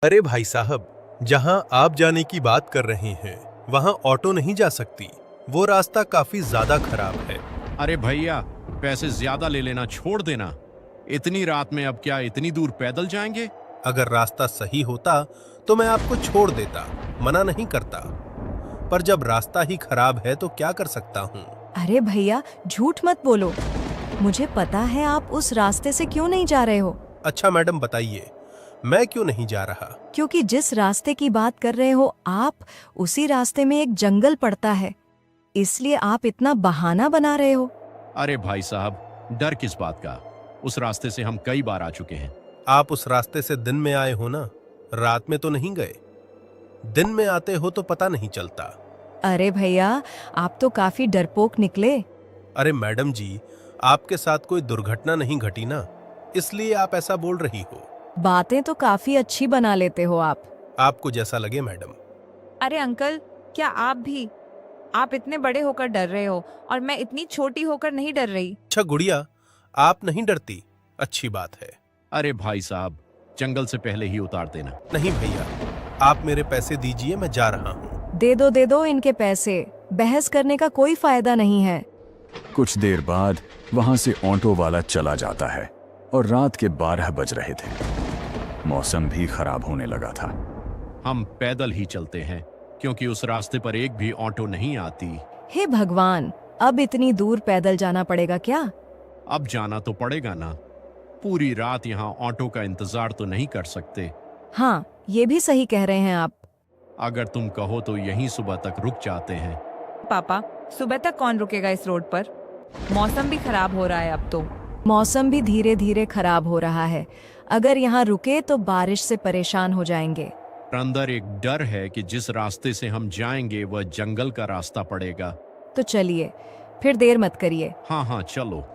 अरे भाई साहब, जहां आप जाने की बात कर रहे हैं वहां ऑटो नहीं जा सकती। वो रास्ता काफी ज्यादा खराब है। अरे भैया, पैसे ज्यादा ले लेना छोड़ देना। इतनी रात में अब क्या इतनी दूर पैदल जाएंगे? अगर रास्ता सही होता तो मैं आपको छोड़ देता, मना नहीं करता। पर जब रास्ता ही खराब है तो क्या कर सकता हूँ। अरे भैया, झूठ मत बोलो। मुझे पता है आप उस रास्ते से क्यों नहीं जा रहे हो। अच्छा मैडम बताइए, मैं क्यों नहीं जा रहा। क्योंकि जिस रास्ते की बात कर रहे हो आप, उसी रास्ते में एक जंगल पड़ता है, इसलिए आप इतना बहाना बना रहे हो। अरे भाई साहब, डर किस बात का? उस रास्ते से हम कई बार आ चुके हैं। आप उस रास्ते से दिन में आए हो ना, रात में तो नहीं गए। दिन में आते हो तो पता नहीं चलता। अरे भैया, आप तो काफी डरपोक निकले। अरे मैडम जी, आपके साथ कोई दुर्घटना नहीं घटी ना, इसलिए आप ऐसा बोल रही हो। बातें तो काफी अच्छी बना लेते हो आप। आपको जैसा लगे मैडम। अरे अंकल, क्या आप इतने बड़े होकर डर रहे हो और मैं इतनी छोटी होकर नहीं डर रही। अच्छा गुड़िया, आप नहीं डरती, अच्छी बात है। अरे भाई साहब, जंगल से पहले ही उतार देना। नहीं भैया, आप मेरे पैसे दीजिए, मैं जा रहा हूँ। दे दो इनके पैसे। बहस करने का कोई फायदा नहीं है। कुछ देर बाद वहां से ऑटो वाला चला जाता है और रात के 12 बज रहे थे। मौसम भी खराब होने लगा था। हम पैदल ही चलते हैं क्योंकि उस रास्ते पर एक भी ऑटो नहीं आती। हे भगवान, अब इतनी दूर पैदल जाना पड़ेगा क्या? अब जाना तो पड़ेगा ना। पूरी रात यहाँ ऑटो का इंतजार तो नहीं कर सकते। हाँ, ये भी सही कह रहे हैं आप। अगर तुम कहो तो यहीं सुबह तक रुक जाते हैं। पापा, सुबह तक कौन रुकेगा इस रोड पर? मौसम भी खराब हो रहा है अब तो। मौसम भी धीरे धीरे खराब हो रहा है। अगर यहाँ रुके तो बारिश से परेशान हो जाएंगे। अंदर एक डर है कि जिस रास्ते से हम जाएंगे वह जंगल का रास्ता पड़ेगा। तो चलिए, फिर देर मत करिए। हाँ हाँ, चलो।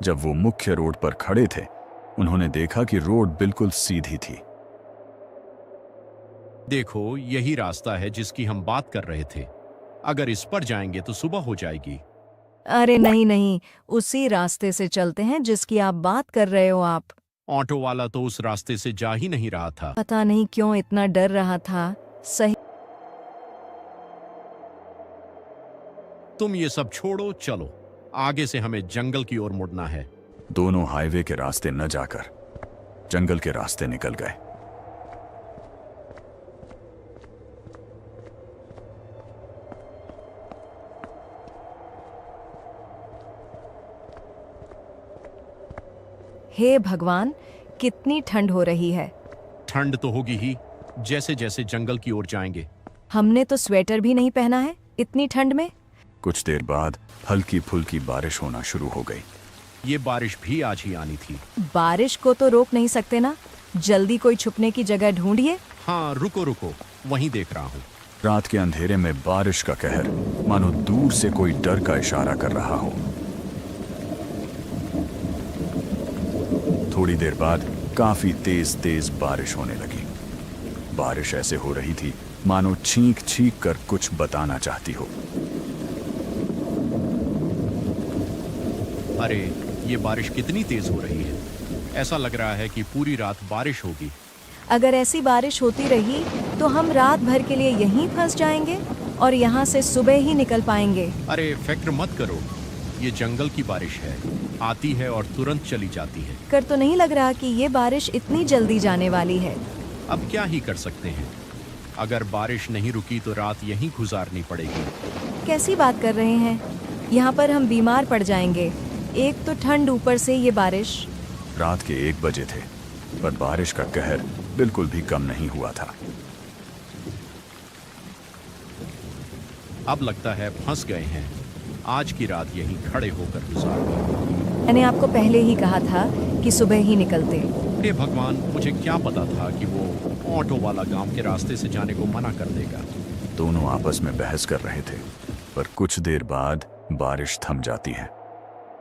जब वो मुख्य रोड पर खड़े थे, उन्होंने देखा कि रोड बिल्कुल सीधी थी। देखो, यही रास्ता है जिसकी हम बात कर रहे थे। अगर इस पर जाएंगे तो सुबह हो जाएगी। अरे नहीं, उसी रास्ते से चलते हैं जिसकी आप बात कर रहे हो आप। ऑटो वाला तो उस रास्ते से जा ही नहीं रहा था। पता नहीं क्यों इतना डर रहा था। सही। तुम ये सब छोड़ो, चलो। आगे से हमें जंगल की ओर मुड़ना है। दोनों हाईवे के रास्ते न जाकर जंगल के रास्ते निकल गए। हे भगवान, कितनी ठंड हो रही है। ठंड तो होगी ही, जैसे जैसे जंगल की ओर जाएंगे। हमने तो स्वेटर भी नहीं पहना है इतनी ठंड में। कुछ देर बाद हल्की फुल्की बारिश होना शुरू हो गई। ये बारिश भी आज ही आनी थी। बारिश को तो रोक नहीं सकते ना। जल्दी कोई छुपने की जगह ढूंढिए। हाँ, रुको रुको, वहीं देख रहा हूँ। रात के अंधेरे में बारिश का कहर मानो दूर से कोई डर का इशारा कर रहा हो। थोड़ी देर बाद काफी तेज तेज बारिश होने लगी। बारिश ऐसे हो रही थी मानो छींक छींक कर कुछ बताना चाहती हो। अरे, ये बारिश कितनी तेज हो रही है। ऐसा लग रहा है कि पूरी रात बारिश होगी। अगर ऐसी बारिश होती रही तो हम रात भर के लिए यहीं फंस जाएंगे और यहाँ से सुबह ही निकल पाएंगे। अरे फिक्र मत करो, ये जंगल की बारिश है, आती है और तुरंत चली जाती है। कर तो नहीं लग रहा कि ये बारिश इतनी जल्दी जाने वाली है। अब क्या ही कर सकते हैं। अगर बारिश नहीं रुकी तो रात यहीं गुजारनी पड़ेगी। कैसी बात कर रहे हैं? यहाँ पर हम बीमार पड़ जाएंगे। एक तो ठंड, ऊपर से ये बारिश। रात के 1 बजे थे, पर बारिश का कहर बिल्कुल भी कम नहीं हुआ था। अब लगता है फंस गए हैं। आज की रात यहीं खड़े होकर गुजारेंगे। मैंने आपको पहले ही कहा था कि सुबह ही निकलते। हे भगवान, मुझे क्या पता था कि वो ऑटो वाला गांव के रास्ते से जाने को मना कर देगा। दोनों आपस में बहस कर रहे थे, पर कुछ देर बाद बारिश थम जाती है।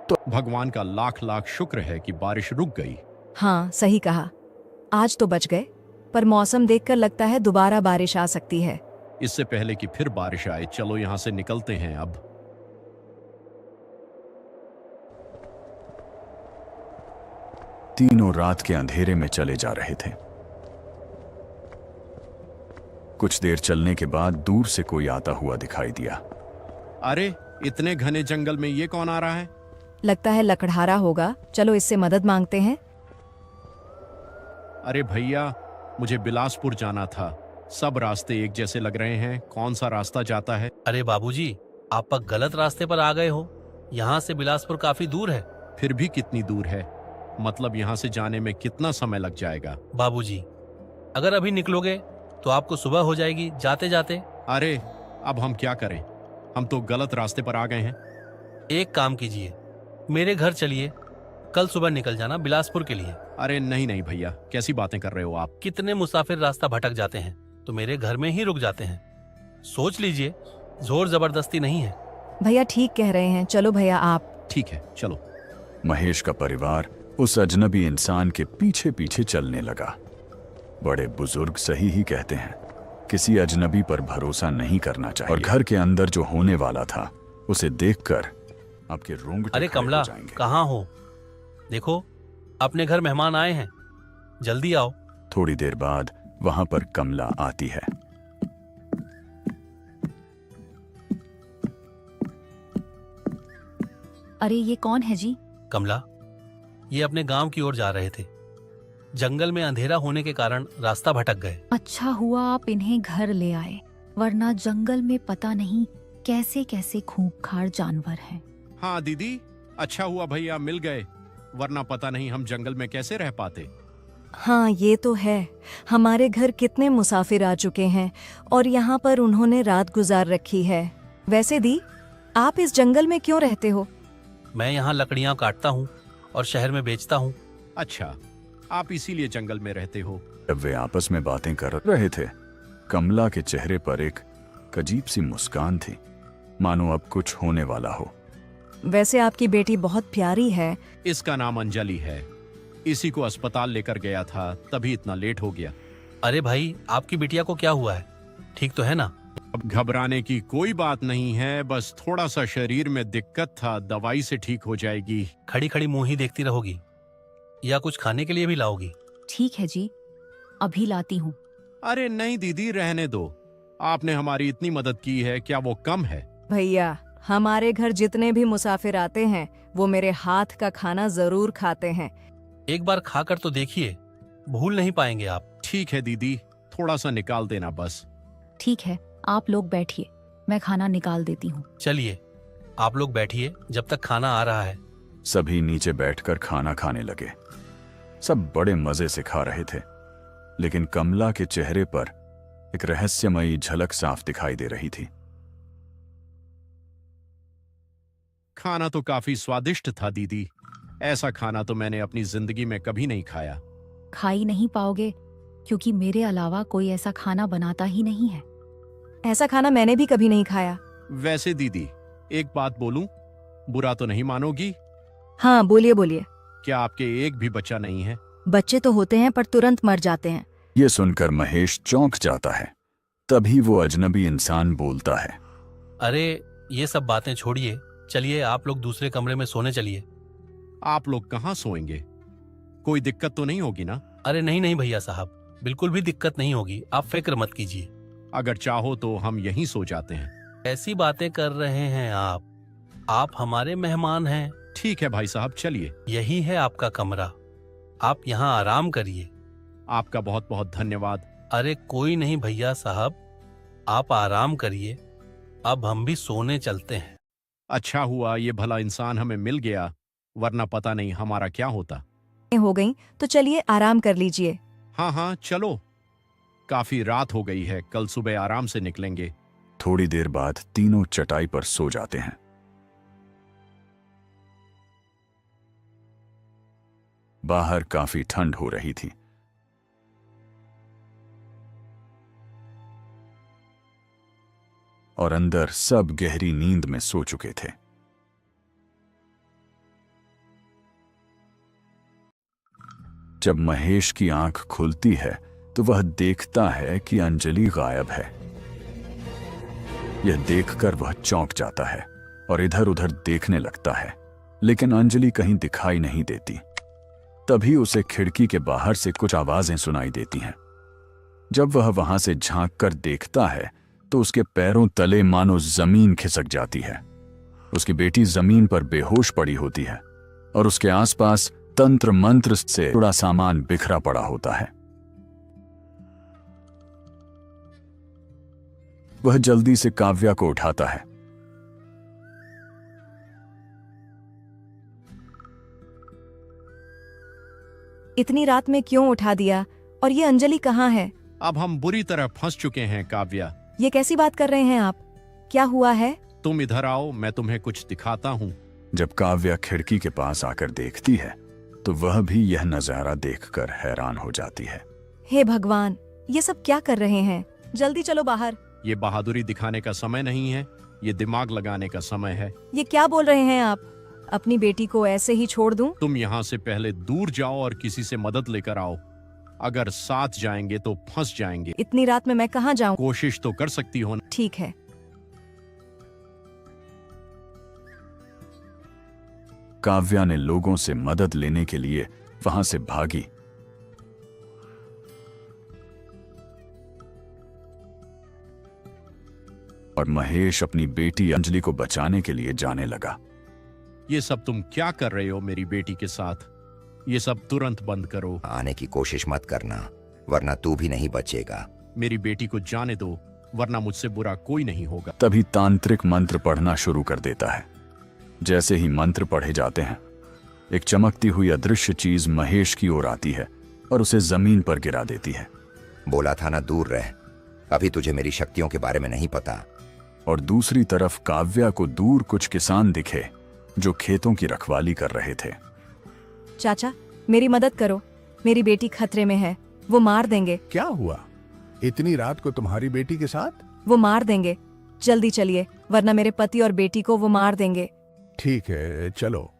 तो भगवान का लाख लाख शुक्र है कि बारिश रुक गई। हाँ, सही कहा। आज तो बच गए, पर मौसम देखकर लगता है दोबारा बारिश आ सकती है। इससे पहले कि फिर बारिश आए, चलो यहां से निकलते हैं अब। तीनों रात के अंधेरे में चले जा रहे थे। कुछ देर चलने के बाद दूर से कोई आता हुआ दिखाई दिया। अरे, इतने घने जंगल में ये कौन आ रहा है? लगता है लकड़हारा होगा, चलो इससे मदद मांगते हैं। अरे भैया, मुझे बिलासपुर जाना था। सब रास्ते एक जैसे लग रहे हैं, कौन सा रास्ता जाता है? अरे बाबूजी, आप गलत रास्ते पर आ गए हो। यहाँ से बिलासपुर काफी दूर है। फिर भी कितनी दूर है? मतलब यहाँ से जाने में कितना समय लग जाएगा? बाबूजी, अगर अभी निकलोगे तो आपको सुबह हो जाएगी जाते जाते। अरे, अब हम क्या करें? हम तो गलत रास्ते पर आ गए हैं। एक काम कीजिए, मेरे घर चलिए, कल सुबह निकल जाना बिलासपुर के लिए। अरे नहीं नहीं भैया, कैसी बातें कर रहे हो आप? कितने मुसाफिर रास्ता भटक जाते हैं तो मेरे घर में ही रुक जाते हैं। सोच लीजिए, जोर जबरदस्ती नहीं है। भैया ठीक कह रहे हैं, चलो भैया आप। ठीक है, चलो। महेश का परिवार उस अजनबी इंसान के पीछे पीछे चलने लगा। बड़े बुजुर्ग सही ही कहते हैं, किसी अजनबी पर भरोसा नहीं करना चाहिए। और घर के अंदर जो होने वाला था उसे देखकर आपके रोंगटे अरे खड़े हो कमला, जाएंगे। कहाँ हो? देखो, अपने घर मेहमान आए हैं, जल्दी आओ। थोड़ी देर बाद वहां पर कमला आती है। अरे ये कौन है जी? कमला, ये अपने गांव की ओर जा रहे थे। जंगल में अंधेरा होने के कारण रास्ता भटक गए। अच्छा हुआ आप इन्हें घर ले आए, वरना जंगल में पता नहीं कैसे कैसे खूंखार जानवर हैं। हाँ दीदी, अच्छा हुआ भैया मिल गए, वरना पता नहीं हम जंगल में कैसे रह पाते। हाँ, ये तो है। हमारे घर कितने मुसाफिर आ चुके हैं और यहाँ पर उन्होंने रात गुजार रखी है। वैसे दी, आप इस जंगल में क्यों रहते हो? मैं यहाँ लकड़ियां काटता हूँ और शहर में बेचता हूँ। अच्छा, आप इसीलिए जंगल में रहते हो? जब वे आपस में बातें कर रहे थे, कमला के चेहरे पर एक अजीब सी मुस्कान थी, मानो अब कुछ होने वाला हो। वैसे आपकी बेटी बहुत प्यारी है। इसका नाम अंजलि है। इसी को अस्पताल लेकर गया था, तभी इतना लेट हो गया। अरे भाई, आपकी बिटिया को क्या हुआ है? ठीक तो है ना? अब घबराने की कोई बात नहीं है, बस थोड़ा सा शरीर में दिक्कत था, दवाई से ठीक हो जाएगी। खड़ी खड़ी मुंह ही देखती रहोगी या कुछ खाने के लिए भी लाओगी? ठीक है जी, अभी लाती हूँ। अरे नहीं दीदी, रहने दो। आपने हमारी इतनी मदद की है, क्या वो कम है? भैया, हमारे घर जितने भी मुसाफिर आते हैं वो मेरे हाथ का खाना जरूर खाते हैं। एक बार खाकर तो देखिए, भूल नहीं पाएंगे आप। ठीक है दीदी, थोड़ा सा निकाल देना बस। ठीक है, आप लोग बैठिए, मैं खाना निकाल देती हूँ। चलिए, आप लोग बैठिए जब तक खाना आ रहा है। सभी नीचे बैठकर खाना खाने लगे। सब बड़े मजे से खा रहे थे, लेकिन कमला के चेहरे पर एक रहस्यमयी झलक साफ दिखाई दे रही थी। खाना तो काफी स्वादिष्ट था दीदी। ऐसा खाना तो मैंने अपनी जिंदगी में कभी नहीं खाया। खा ही नहीं पाओगे, क्योंकि मेरे अलावा कोई ऐसा खाना बनाता ही नहीं है। ऐसा खाना मैंने भी कभी नहीं खाया। वैसे दीदी, एक बात बोलूं, बुरा तो नहीं मानोगी? हाँ, बोलिए बोलिए। क्या आपके एक भी बच्चा नहीं है? बच्चे तो होते हैं पर तुरंत मर जाते हैं। ये सुनकर महेश चौंक जाता है। तभी वो अजनबी इंसान बोलता है, अरे ये सब बातें छोड़िए, चलिए आप लोग दूसरे कमरे में सोने चलिए। आप लोग कहाँ सोएंगे? कोई दिक्कत तो नहीं होगी ना? अरे नहीं नहीं भैया साहब, बिल्कुल भी दिक्कत नहीं होगी, आप फिक्र मत कीजिए। अगर चाहो तो हम यहीं सो जाते हैं। ऐसी बातें कर रहे हैं आप हमारे मेहमान हैं। ठीक है भाई साहब, चलिए। यही है आपका कमरा, आप यहाँ आराम करिए। आपका बहुत बहुत धन्यवाद। अरे कोई नहीं भैया साहब, आप आराम करिए, अब हम भी सोने चलते हैं। अच्छा हुआ ये भला इंसान हमें मिल गया, वरना पता नहीं हमारा क्या होता। हो गई तो चलिए आराम कर लीजिए। हाँ हाँ चलो, काफी रात हो गई है, कल सुबह आराम से निकलेंगे। थोड़ी देर बाद तीनों चटाई पर सो जाते हैं। बाहर काफी ठंड हो रही थी। और अंदर सब गहरी नींद में सो चुके थे। जब महेश की आंख खुलती है तो वह देखता है कि अंजलि गायब है। यह देखकर वह चौंक जाता है और इधर उधर देखने लगता है, लेकिन अंजलि कहीं दिखाई नहीं देती। तभी उसे खिड़की के बाहर से कुछ आवाजें सुनाई देती हैं। जब वह वहां से झांक कर देखता है तो उसके पैरों तले मानो जमीन खिसक जाती है। उसकी बेटी जमीन पर बेहोश पड़ी होती है और उसके आसपास तंत्र मंत्र से जुड़ा सामान बिखरा पड़ा होता है। वह जल्दी से काव्या को उठाता है। इतनी रात में क्यों उठा दिया? और ये अंजलि कहाँ है? अब हम बुरी तरह फंस चुके हैं काव्या। ये कैसी बात कर रहे हैं आप? क्या हुआ है? तुम इधर आओ, मैं तुम्हें कुछ दिखाता हूँ। जब काव्या खिड़की के पास आकर देखती है तो वह भी यह नजारा देखकर हैरान हो जाती है। हे भगवान, ये सब क्या कर रहे हैं? जल्दी चलो बाहर। ये बहादुरी दिखाने का समय नहीं है, ये दिमाग लगाने का समय है। ये क्या बोल रहे हैं आप? अपनी बेटी को ऐसे ही छोड़ दूं? तुम यहाँ से पहले दूर जाओ और किसी से मदद लेकर आओ। अगर साथ जाएंगे तो फंस जाएंगे। इतनी रात में मैं कहाँ जाऊं? कोशिश तो कर सकती हो ना। ठीक है। काव्या ने लोगों से मदद लेने के लिए वहां से भागी। और महेश अपनी बेटी अंजलि को बचाने के लिए जाने लगा। ये सब तुम क्या कर रहे हो मेरी बेटी के साथ? ये सब तुरंत बंद करो। आने की कोशिश मत करना, वरना तू भी नहीं बचेगा। मेरी बेटी को जाने दो, वरना मुझसे बुरा कोई नहीं होगा। तभी तांत्रिक मंत्र पढ़ना शुरू कर देता है। जैसे ही मंत्र पढ़े जाते हैं, एक चमकती हुई अदृश्य चीज महेश की ओर आती है और उसे जमीन पर गिरा देती है। बोला था ना दूर रह, अभी तुझे मेरी शक्तियों के बारे में नहीं पता। और दूसरी तरफ काव्या को दूर कुछ किसान दिखे जो खेतों की रखवाली कर रहे थे। चाचा, मेरी मदद करो, मेरी बेटी खतरे में है, वो मार देंगे। क्या हुआ? इतनी रात को तुम्हारी बेटी के साथ? वो मार देंगे, जल्दी चलिए, वरना मेरे पति और बेटी को वो मार देंगे। ठीक है, चलो,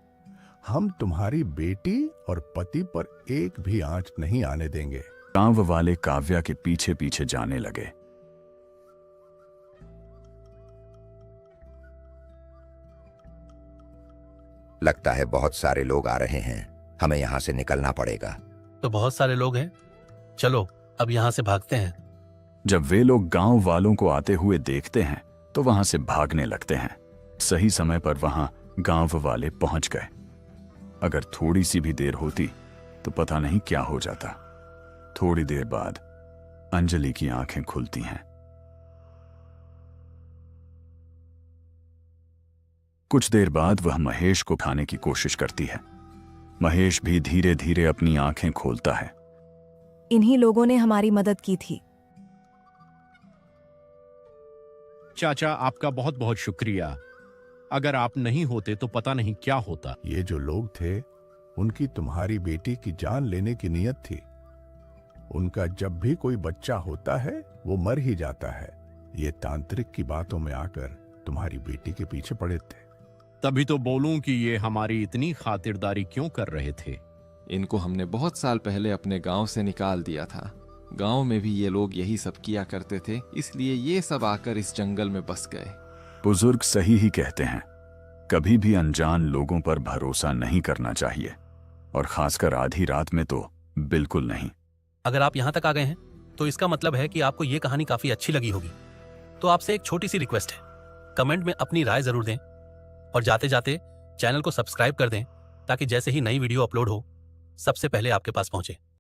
हम तुम्हारी बेटी और पति पर एक भी आंच नहीं आने देंगे। गांव वाले काव्या के पीछे पीछे जाने लगे। लगता है बहुत सारे लोग आ रहे हैं, हमें यहाँ से निकलना पड़ेगा। तो बहुत सारे लोग हैं, चलो अब यहाँ से भागते हैं। जब वे लोग गांव वालों को आते हुए देखते हैं तो वहां से भागने लगते हैं। सही समय पर वहां गांव वाले पहुंच गए। अगर थोड़ी सी भी देर होती तो पता नहीं क्या हो जाता। थोड़ी देर बाद अंजलि की आंखें खुलती हैं। कुछ देर बाद वह महेश को उठाने की कोशिश करती है। महेश भी धीरे धीरे अपनी आंखें खोलता है। इन्हीं लोगों ने हमारी मदद की थी। चाचा, आपका बहुत बहुत शुक्रिया। अगर आप नहीं होते तो पता नहीं क्या होता। ये जो लोग थे, उनकी तुम्हारी बेटी की जान लेने की नीयत थी। उनका जब भी कोई बच्चा होता है वो मर ही जाता है। ये तांत्रिक की बातों में आकर तुम्हारी बेटी के पीछे पड़े थे। तभी तो बोलूं कि ये हमारी इतनी खातिरदारी क्यों कर रहे थे। इनको हमने बहुत साल पहले अपने गांव से निकाल दिया था। गांव में भी ये लोग यही सब किया करते थे, इसलिए ये सब आकर इस जंगल में बस गए। बुजुर्ग सही ही कहते हैं, कभी भी अनजान लोगों पर भरोसा नहीं करना चाहिए, और खासकर आधी रात में तो बिल्कुल नहीं। अगर आप यहाँ तक आ गए हैं तो इसका मतलब है कि आपको ये कहानी काफी अच्छी लगी होगी। तो आपसे एक छोटी सी रिक्वेस्ट है, कमेंट में अपनी राय जरूर दें और जाते जाते चैनल को सब्सक्राइब कर दें ताकि जैसे ही नई वीडियो अपलोड हो सबसे पहले आपके पास पहुंचे।